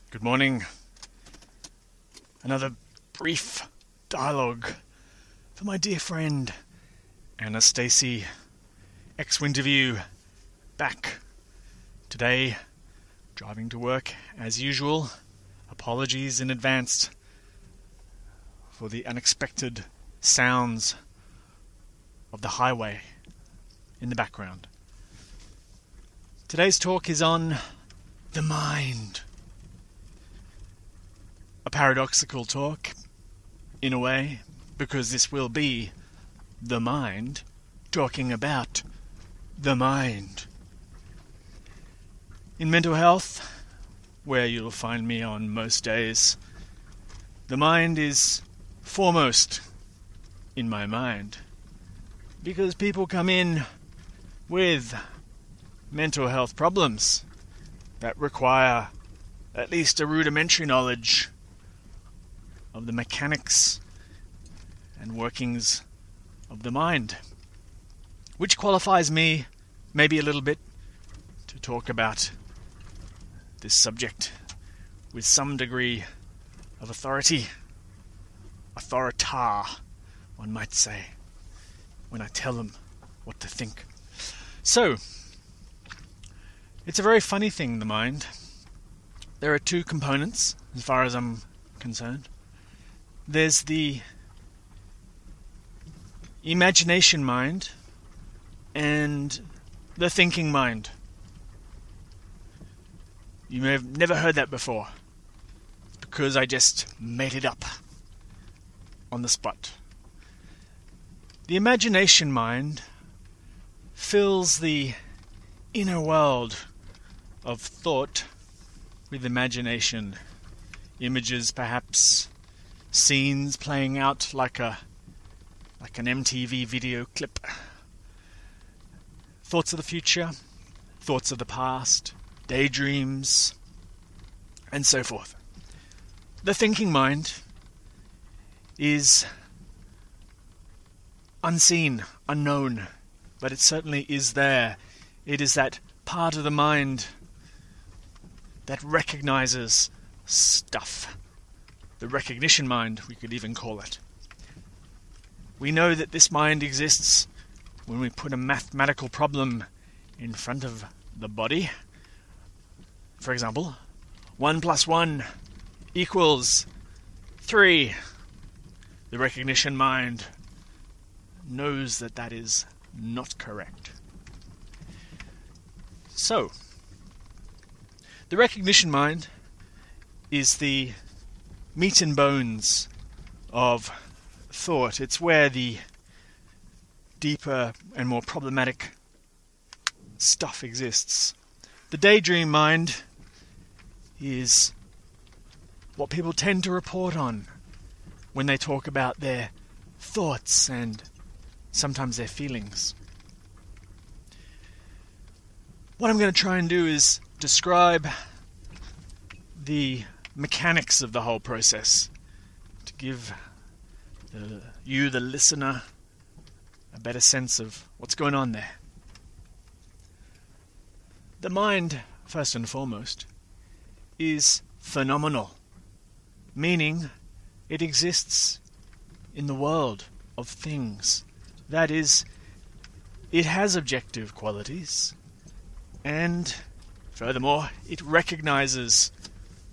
Good morning. Another brief dialogue for my dear friend Annastacey X Winterview, back today, driving to work as usual. Apologies in advance for the unexpected sounds of the highway in the background. Today's talk is on the mind. A paradoxical talk, in a way, because this will be the mind talking about the mind. In mental health, where you'll find me on most days, the mind is foremost in my mind, because people come in with mental health problems that require at least a rudimentary knowledge of the mechanics and workings of the mind, which qualifies me maybe a little bit to talk about this subject with some degree of authority, one might say, when I tell them what to think. So, it's a very funny thing, the mind. There are two components, as far as I'm concerned. There's the imagination mind and the thinking mind. You may have never heard that before, because I just made it up on the spot. The imagination mind fills the inner world of thought with imagination, images, perhaps scenes playing out like an MTV video clip, thoughts of the future, thoughts of the past, daydreams, and so forth. The thinking mind is unseen, unknown, but it certainly is there. It is that part of the mind that recognizes stuff. The recognition mind, we could even call it. We know that this mind exists when we put a mathematical problem in front of the body. For example, 1 plus 1 equals 3. The recognition mind knows that that is not correct. So, the recognition mind is the meat and bones of thought. It's where the deeper and more problematic stuff exists. The daydream mind is what people tend to report on when they talk about their thoughts and sometimes their feelings. What I'm going to try and do is describe the mechanics of the whole process to give you, the listener, a better sense of what's going on there. The mind, first and foremost, is phenomenal, meaning it exists in the world of things. That is, it has objective qualities, and furthermore, it recognizes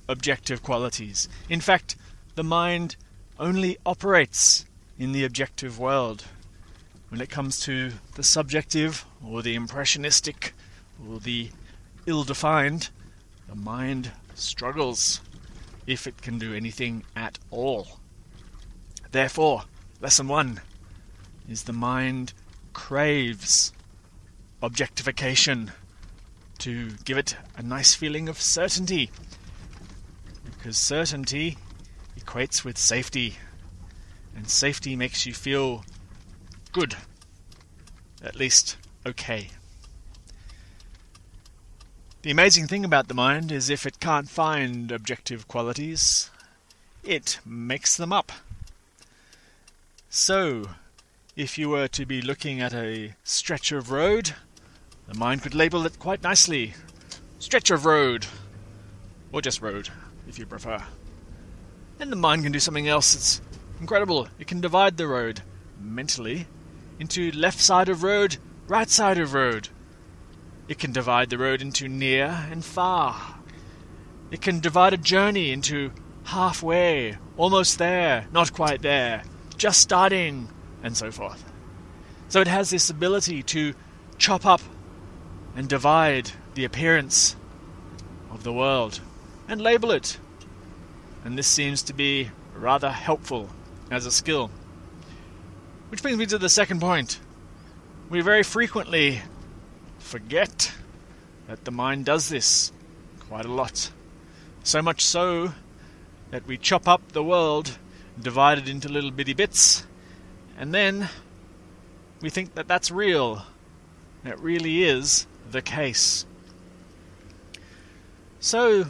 objective qualities. In fact, the mind only operates in the objective world. When it comes to the subjective, or the impressionistic, or the ill-defined, the mind struggles, if it can do anything at all. Therefore, lesson 1 is the mind craves objectification to give it a nice feeling of certainty, because certainty equates with safety, and safety makes you feel good, at least okay. The amazing thing about the mind is if it can't find objective qualities, it makes them up. So, if you were to be looking at a stretch of road, the mind could label it quite nicely. Stretch of road. Or just road. if you prefer. Then the mind can do something else that's incredible. It can divide the road mentally into left side of road, right side of road. It can divide the road into near and far. It can divide a journey into halfway, almost there, not quite there, just starting, and so forth. So it has this ability to chop up and divide the appearance of the world and label it. And this seems to be rather helpful as a skill. Which brings me to the second point. We very frequently forget that the mind does this quite a lot. So much so that we chop up the world, divide it into little bitty bits, and then we think that that's real. That really is the case. So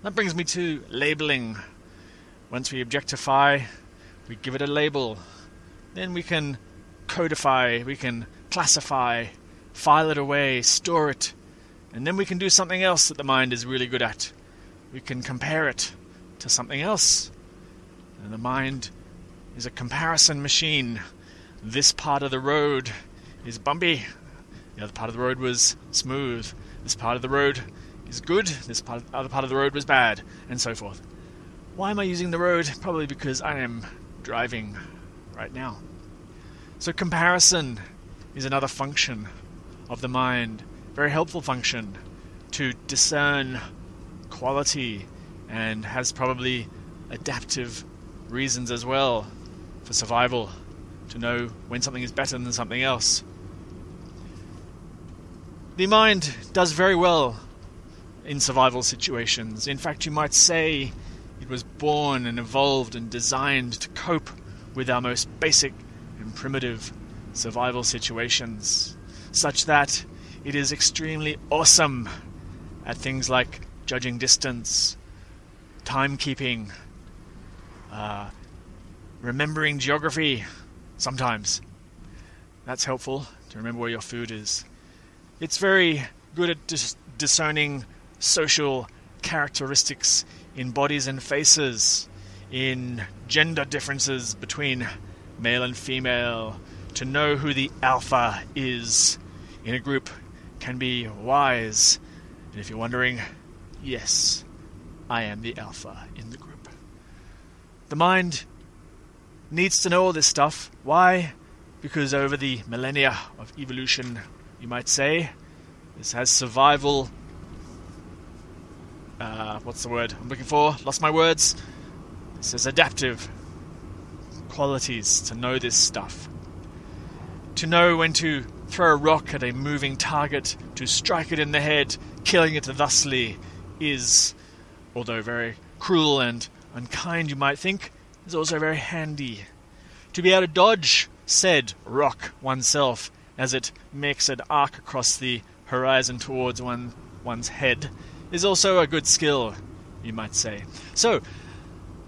that brings me to labeling. Once we objectify, we give it a label. Then we can codify, we can classify, file it away, store it, and then we can do something else that the mind is really good at. We can compare it to something else. And the mind is a comparison machine. This part of the road is bumpy. The other part of the road was smooth. This part of the road is good. This other part of the road was bad, and so forth. Why am I using the road? Probably because I am driving right now. So comparison is another function of the mind, very helpful function to discern quality, and has probably adaptive reasons as well for survival, to know when something is better than something else. The mind does very well in survival situations. In fact, you might say it was born and evolved and designed to cope with our most basic and primitive survival situations, such that it is extremely awesome at things like judging distance, timekeeping, remembering geography sometimes. That's helpful to remember where your food is. It's very good at discerning social characteristics in bodies and faces, in gender differences between male and female, to know who the alpha is in a group can be wise. And if you're wondering, yes, I am the alpha in the group. The mind needs to know all this stuff. Why? Because over the millennia of evolution, you might say, this has survival... what's the word I'm looking for? Lost my words. This has adaptive qualities to know this stuff. To know when to throw a rock at a moving target, to strike it in the head, killing it thusly, is, although very cruel and unkind you might think, is also very handy. To be able to dodge said rock oneself as it makes an arc across the horizon towards one's head is also a good skill, you might say. So,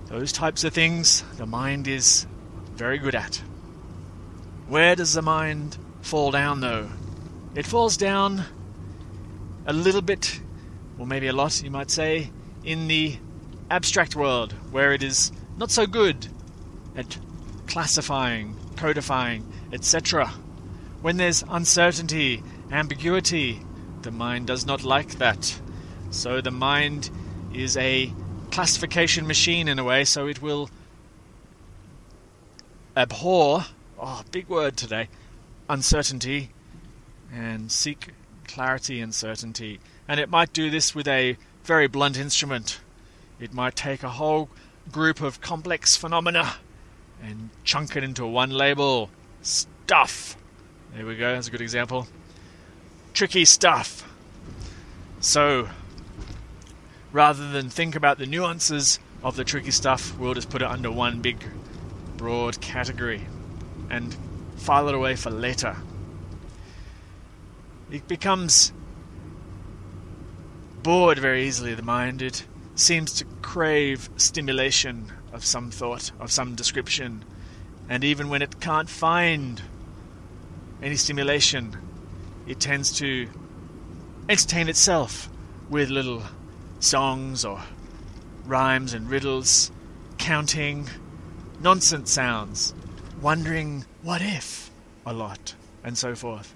those types of things the mind is very good at. Where does the mind fall down, though? It falls down a little bit, or maybe a lot, you might say, in the abstract world, where it is not so good at classifying, codifying, etc. When there's uncertainty, ambiguity, the mind does not like that. So the mind is a classification machine in a way, so it will abhor, big word today, uncertainty, and seek clarity and certainty. And it might do this with a very blunt instrument. It might take a whole group of complex phenomena and chunk it into one label. Stuff. There we go, that's a good example. Tricky stuff. So, rather than think about the nuances of the tricky stuff, we'll just put it under one big, broad category and file it away for later. It becomes bored very easily, the mind. It seems to crave stimulation of some thought, of some description, and even when it can't find any stimulation, it tends to entertain itself with little songs or rhymes and riddles, counting, nonsense sounds, wondering what if a lot, and so forth.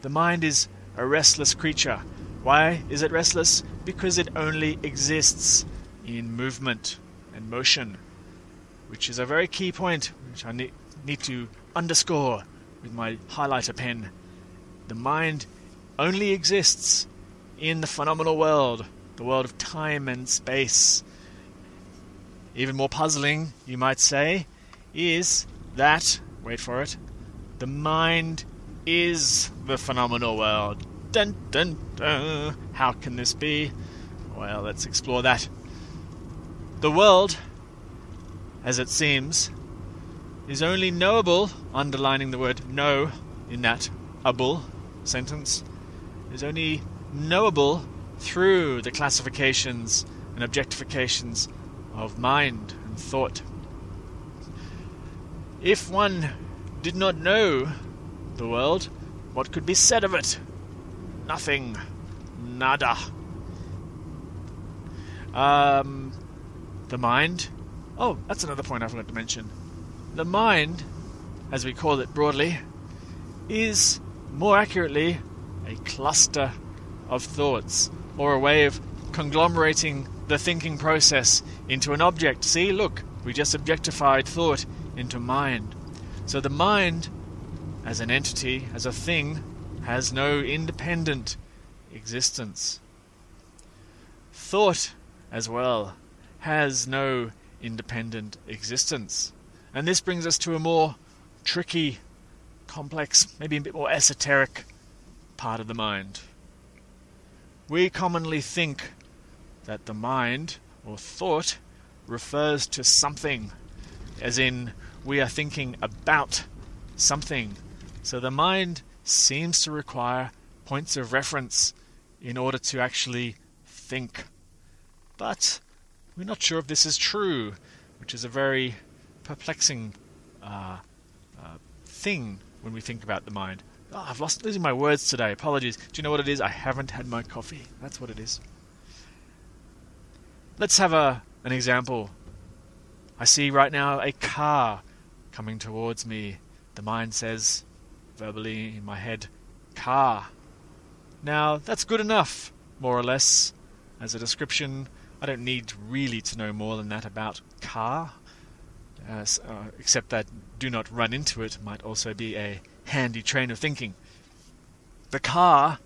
The mind is a restless creature. Why is it restless? Because it only exists in movement and motion, which is a very key point which I need to underscore with my highlighter pen. The mind only exists in the phenomenal world, the world of time and space. Even more puzzling, you might say, is that, wait for it, the mind is the phenomenal world. Dun dun dun. How can this be? Well, let's explore that. The world, as it seems, is only knowable, underlining the word know in that able sentence, is only knowable through the classifications and objectifications of mind and thought. If one did not know the world, what could be said of it? Nothing. Nada. The mind. Oh, that's another point I forgot to mention. The mind, as we call it broadly, is more accurately a cluster of thoughts, or a way of conglomerating the thinking process into an object. See, look, we just objectified thought into mind. So the mind, as an entity, as a thing, has no independent existence. Thought, as well, has no independent existence. And this brings us to a more tricky, complex, maybe a bit more esoteric part of the mind. We commonly think that the mind, or thought, refers to something, as in we are thinking about something. So the mind seems to require points of reference in order to actually think. But we're not sure if this is true, which is a very perplexing thing when we think about the mind. Oh, I've losing my words today. Apologies. Do you know what it is? I haven't had my coffee. That's what it is. Let's have an example. I see right now a car coming towards me. The mind says, verbally in my head, car. Now, that's good enough, more or less, as a description. I don't need really to know more than that about car, except that do not run into it might also be a handy train of thinking. The car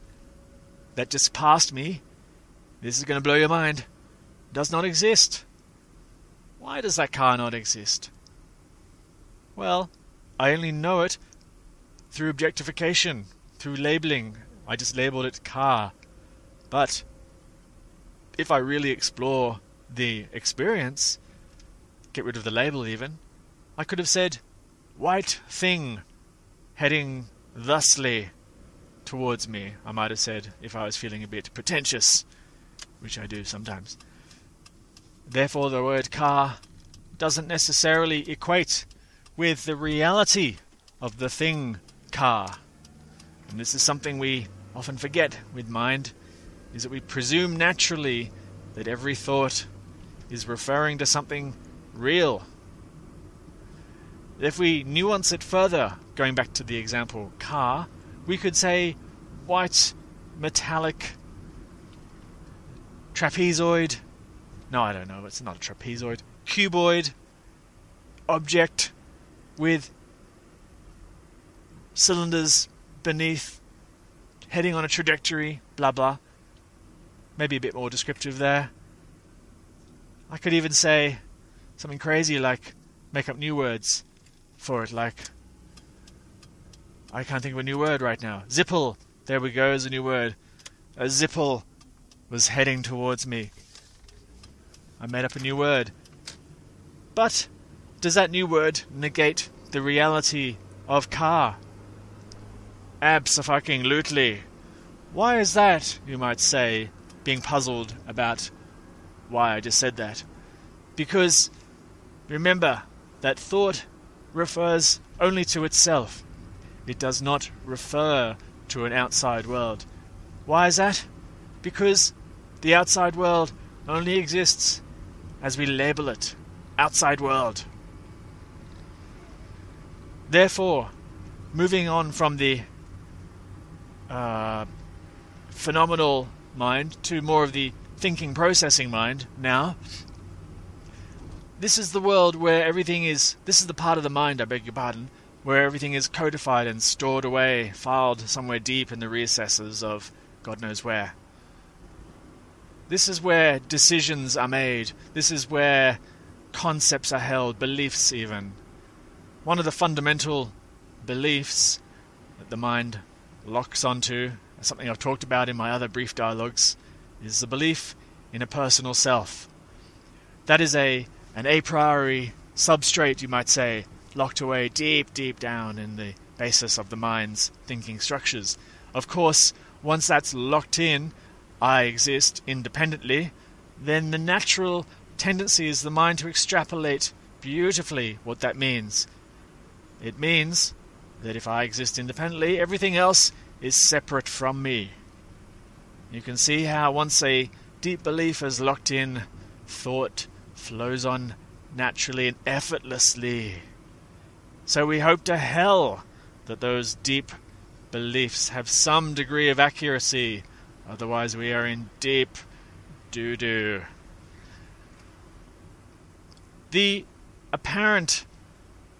that just passed me, this is going to blow your mind, does not exist. Why does that car not exist? Well, I only know it through objectification, through labeling. I just labeled it car. But if I really explore the experience, get rid of the label even, I could have said, white thing heading thusly towards me. I might have said, if I was feeling a bit pretentious, which I do sometimes. Therefore, the word car doesn't necessarily equate with the reality of the thing car. And this is something we often forget with mind, is that we presume naturally that every thought is referring to something real. If we nuance it further, going back to the example car, we could say white, metallic, trapezoid, no, I don't know, it's not a trapezoid, cuboid, object with cylinders beneath, heading on a trajectory, blah blah. Maybe a bit more descriptive there. I could even say something crazy like make up new words for it, like I can't think of a new word right now. Zipple. There we go, is a new word. A zipple was heading towards me. I made up a new word. But does that new word negate the reality of car? Abso-fucking-lutely. Why is that, you might say, being puzzled about why I just said that? Because remember that thought refers only to itself. It does not refer to an outside world. Why is that? Because the outside world only exists as we label it, outside world. Therefore, moving on from the phenomenal mind to more of the thinking, processing mind now, this is the world where everything is, this is the part of the mind, I beg your pardon, where everything is codified and stored away, filed somewhere deep in the recesses of God knows where. This is where decisions are made. This is where concepts are held, beliefs even. One of the fundamental beliefs that the mind locks onto, something I've talked about in my other brief dialogues, is the belief in a personal self. That is an a priori substrate, you might say, locked away deep, deep down in the basis of the mind's thinking structures. Of course, once that's locked in, I exist independently, then the natural tendency is the mind to extrapolate beautifully what that means. It means that if I exist independently, everything else is separate from me. You can see how once a deep belief is locked in, thought flows on naturally and effortlessly. So we hope to hell that those deep beliefs have some degree of accuracy. Otherwise we are in deep doo-doo. The apparent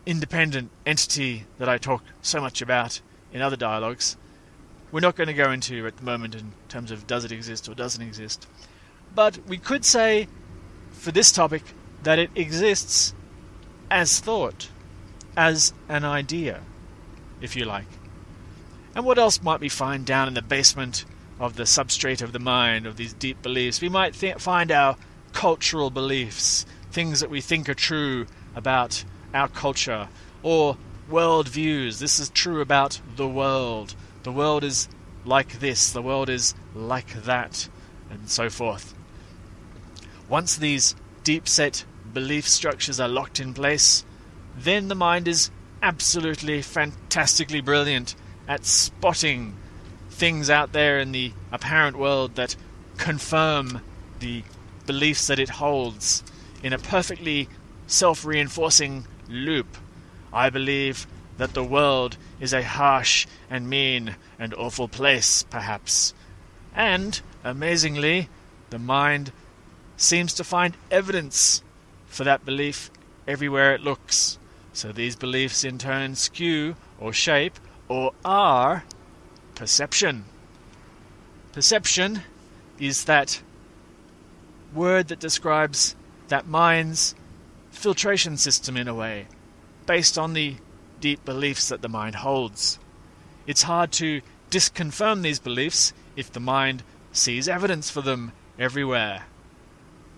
independent entity that I talk so much about in other dialogues, we're not going to go into at the moment in terms of does it exist or doesn't exist. But we could say, for this topic, that it exists as thought, as an idea, if you like. And what else might we find down in the basement of the substrate of the mind, of these deep beliefs? We might find our cultural beliefs, things that we think are true about our culture, or world views. This is true about the world. The world is like this, the world is like that, and so forth. Once these deep-set belief structures are locked in place, then the mind is absolutely fantastically brilliant at spotting things out there in the apparent world that confirm the beliefs that it holds in a perfectly self-reinforcing loop. I believe that the world is a harsh and mean and awful place, perhaps. And, amazingly, the mind seems to find evidence for that belief everywhere it looks. So these beliefs in turn skew or shape or are perception. Perception is that word that describes that mind's filtration system in a way, based on the deep beliefs that the mind holds. It's hard to disconfirm these beliefs if the mind sees evidence for them everywhere.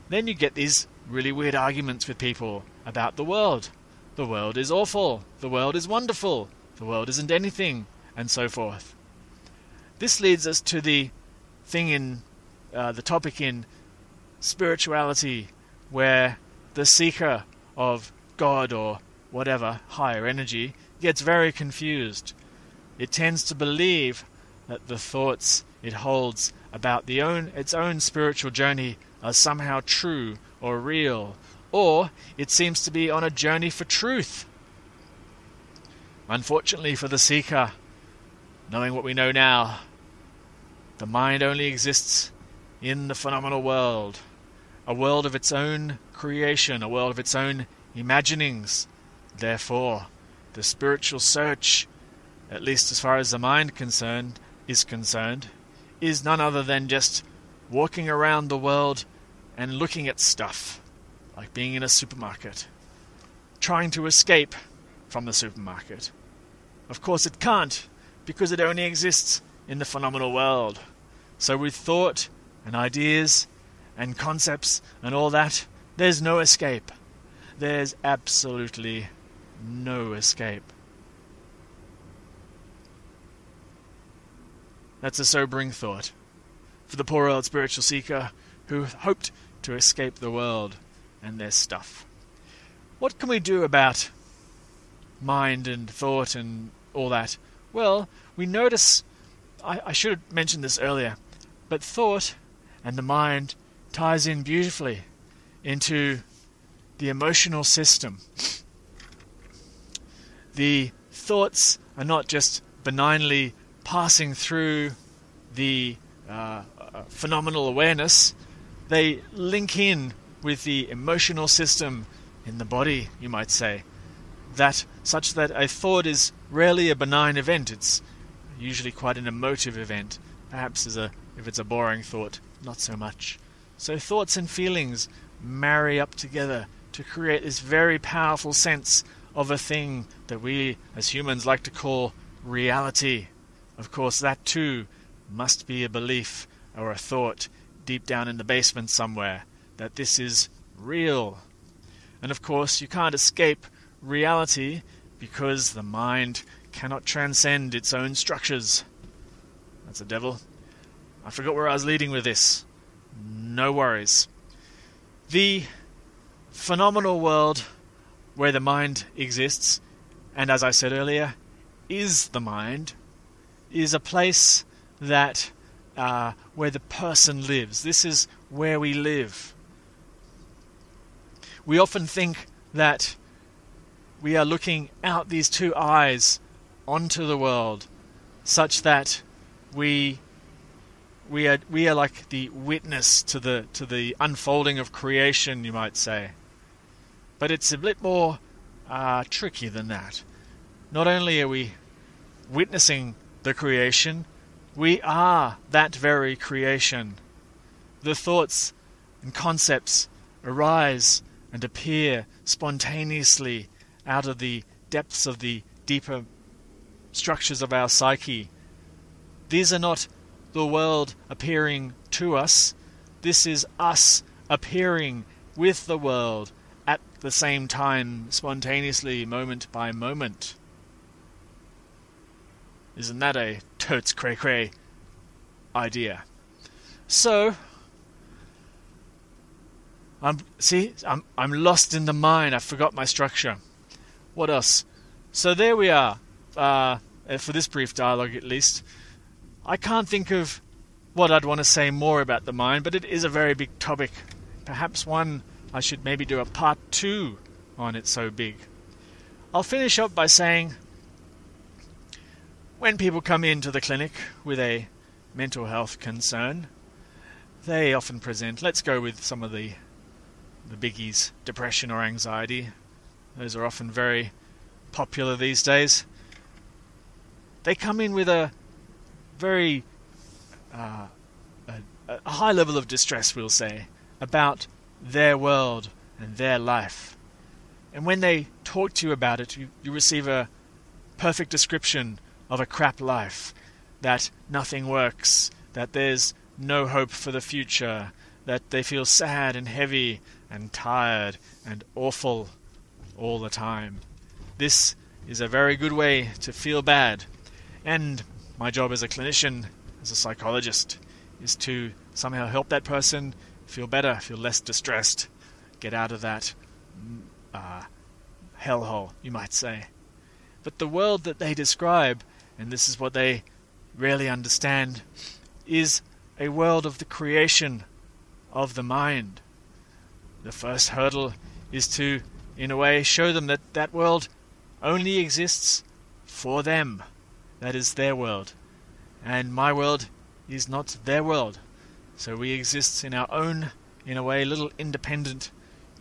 Then you get these really weird arguments with people about the world. The world is awful. The world is wonderful. The world isn't anything, and so forth. This leads us to the thing in the topic in spirituality, where the seeker of God or whatever higher energy gets very confused. It tends to believe that the thoughts it holds about its own spiritual journey are somehow true or real, or it seems to be on a journey for truth. Unfortunately for the seeker, knowing what we know now, the mind only exists in the phenomenal world, a world of its own creation, a world of its own imaginings. Therefore, the spiritual search, at least as far as the mind is concerned, is none other than just walking around the world and looking at stuff, like being in a supermarket, trying to escape from the supermarket. Of course it can't, because it only exists in the phenomenal world. So with thought and ideas and concepts and all that, there's no escape. There's absolutely no escape. That's a sobering thought for the poor old spiritual seeker who hoped to escape the world and their stuff. What can we do about mind and thought and all that? Well, we notice, I should have mentioned this earlier, but thought and the mind ties in beautifully. into the emotional system. The thoughts are not just benignly passing through the phenomenal awareness. They link in with the emotional system in the body, you might say, such that a thought is rarely a benign event. It's usually quite an emotive event. Perhaps if it's a boring thought, not so much. So thoughts and feelings marry up together to create this very powerful sense of a thing that we as humans like to call reality. Of course, that too must be a belief or a thought deep down in the basement somewhere, that this is real. And of course, you can't escape reality because the mind cannot transcend its own structures. That's a devil. I forgot where I was leading with this. No worries. The phenomenal world where the mind exists, and as I said earlier, is the mind, is a place that where the person lives. This is where we live. We often think that we are looking out these two eyes onto the world, such that we are like the witness to the unfolding of creation, you might say. But it's a bit more tricky than that. Not only are we witnessing the creation, we are that very creation. The thoughts and concepts arise and appear spontaneously out of the depths of the deeper structures of our psyche. These are not the world appearing to us. This is us appearing with the world at the same time, spontaneously, moment by moment. Isn't that a totes cray-cray idea? So, I'm lost in the mind. I forgot my structure. What else? So there we are. For this brief dialogue, at least. I can't think of what I'd want to say more about the mind, but it is a very big topic. Perhaps one I should maybe do a part 2 on. It's so big. I'll finish up by saying, when people come into the clinic with a mental health concern, they often present, let's go with some of the biggies, depression or anxiety. Those are often very popular these days. They come in with a very a high level of distress, we'll say, about their world and their life. And when they talk to you about it, you receive a perfect description of a crap life, that nothing works, that there's no hope for the future, that they feel sad and heavy and tired and awful all the time. This is a very good way to feel bad. And my job as a clinician, as a psychologist, is to somehow help that person feel better, feel less distressed, get out of that hellhole, you might say. But the world that they describe, and this is what they rarely understand, is a world of the creation of the mind. The first hurdle is to, in a way, show them that that world only exists for them. That is their world. And my world is not their world. So we exist in our own, in a way, little independent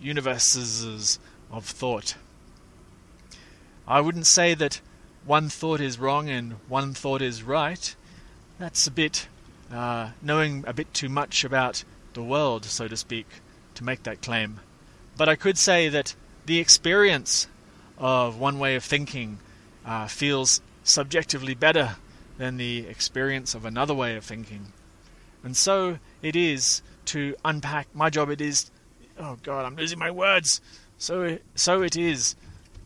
universes of thought. I wouldn't say that one thought is wrong and one thought is right. That's a bit knowing a bit too much about the world, so to speak, to make that claim. But I could say that the experience of one way of thinking feels subjectively better than the experience of another way of thinking. And so it is to unpack. My job it is, oh God, I'm losing my words. So it is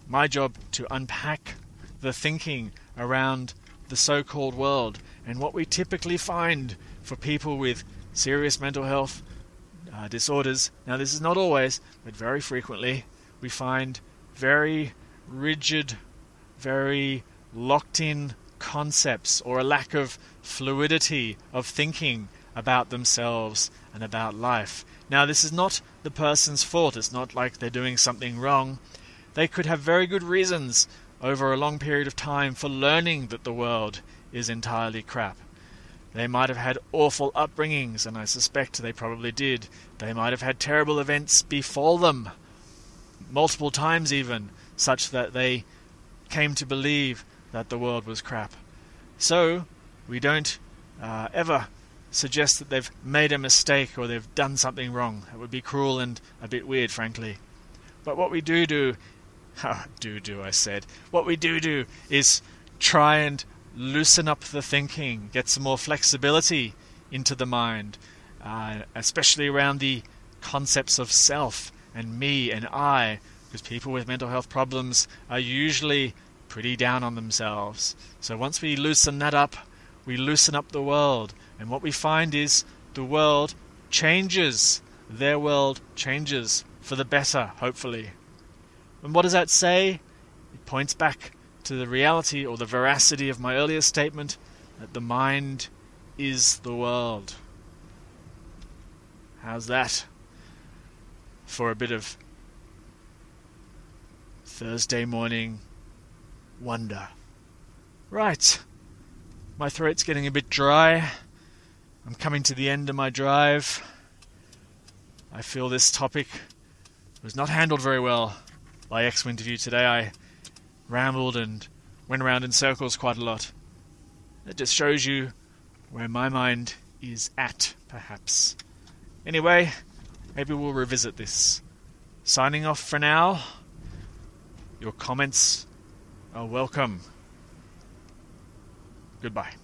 my job to unpack the thinking around the so-called world. And what we typically find for people with serious mental health disorders, now this is not always, but very frequently, we find very rigid, very locked-in concepts, or a lack of fluidity of thinking about themselves and about life. Now, this is not the person's fault. It's not like they're doing something wrong. They could have very good reasons over a long period of time for learning that the world is entirely crap. They might have had awful upbringings, and I suspect they probably did. They might have had terrible events befall them, multiple times even, such that they came to believe that the world was crap. So, we don't ever suggest that they've made a mistake or they've done something wrong. That would be cruel and a bit weird, frankly. But what we do, what we do is try and loosen up the thinking, get some more flexibility into the mind, especially around the concepts of self and me and I, because people with mental health problems are usually pretty down on themselves. So once we loosen that up, we loosen up the world, and what we find is the world changes. Their world changes for the better, hopefully. And what does that say? It points back to the reality or the veracity of my earlier statement that the mind is the world. How's that for a bit of Thursday morning wonder? Right, my throat's getting a bit dry. I'm coming to the end of my drive. I feel this topic was not handled very well by X Winterview today. I rambled and went around in circles quite a lot. It just shows you where my mind is at, perhaps. Anyway, maybe we'll revisit this. Signing off for now. Your comments are welcome. Goodbye.